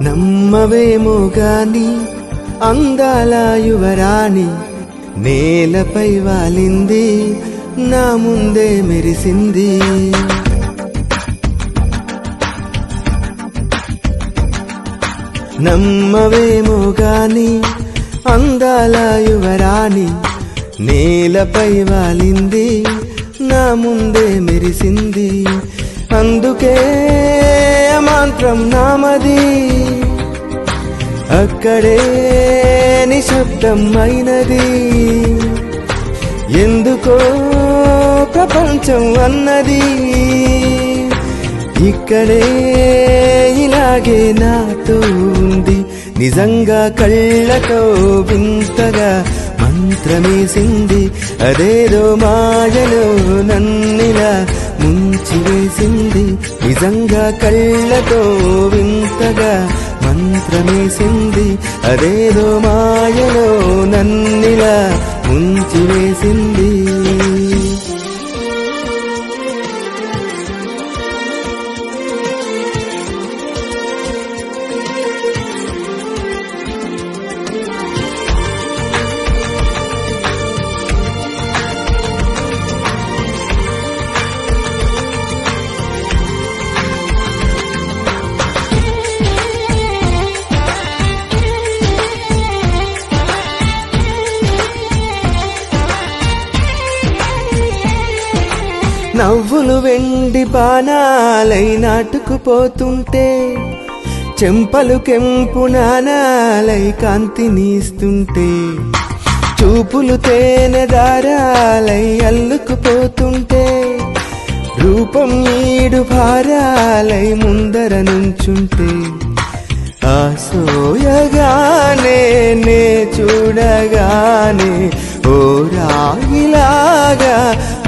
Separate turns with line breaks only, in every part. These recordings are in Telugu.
నమ్మవేమో గాని అందాల యువరాణి నేలపై వాలింది, నా ముందే మెరిసింది. నమ్మవేమో గాని అందాల యువరాణి నేలపై వాలింది, నా ముందే మెరిసింది. అందుకే మంత్రం నామది, అక్కడే నిశ్శబ్దం అయినది. ఎందుకో ప్రపంచం అన్నది, ఇక్కడే ఇలాగే నాతో ఉంది. నిజంగా కళ్ళతో వింతగా మంత్రమేసింది, అదేదో మాయలో నన్నిలా ముంచివేసింది. నిజంగా కళ్ళతో వింతగా మంత్రమేసింది, అదేదో మాయలో నన్నిలా ముంచివేసింది. నవ్వులు వెండి బాణాలై నాటుకుపోతుంటే, చెంపలు కెంపు నాణాలై కాంతినిస్తుంటే, చూపులు తేనె దారాలై అల్లుకుపోతుంటే, రూపం ఈడు భారాలై ముందర నుంచుంటే, ఆసోయగానే నే చూడగానే ఓ రాగిలాగా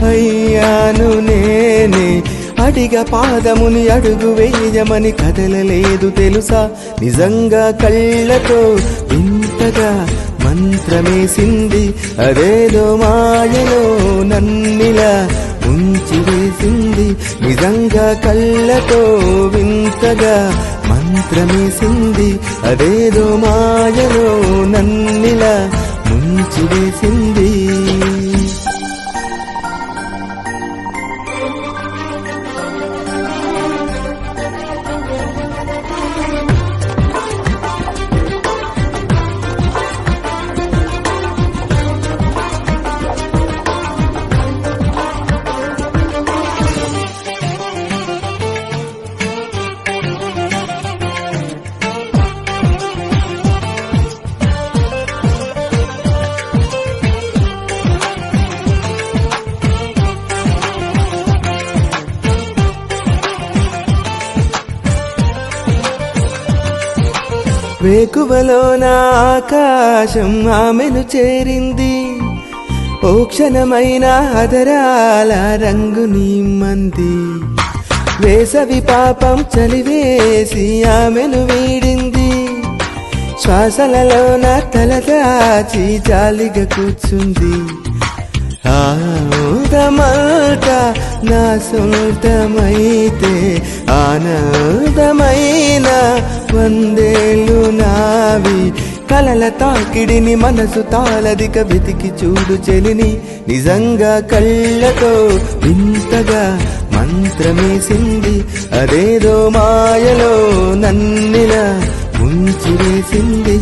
అయ్యాను నేనే. అడిగ పాదముని అడుగు వేయమని కదలలేదు తెలుసా. నిజంగా కళ్ళతో ఇంతగా మంత్రమేసింది, అదేదో మాయలో నన్నిలా ముంచివేసింది. నిజంగా కళ్ళతో వింతగా మంత్రమేసింది, అదేదో మాయలో నన్నిలా ముంచివేసింది. వేకువలోన ఆకాశం ఆమెను చేరింది, ఓ క్షణమైన అదరాల రంగు నిమ్మంది. వేసవి పాపం చలివేసి ఆమెను వీడింది, శ్వాసలలోన తలదాచి జాలిగా కూర్చుంది. ఆనందమంతా నా సొంతమైతే, ఆనందమైన వందేళ్ళు నావి. కలల తాకిడిని మనసు తాళదిక వెతికి చూడు చెలిని. నిజంగా కళ్ళతో వింతగా మంత్రమేసింది, అదేదో మాయలో నన్నిలా ముంచివేసింది.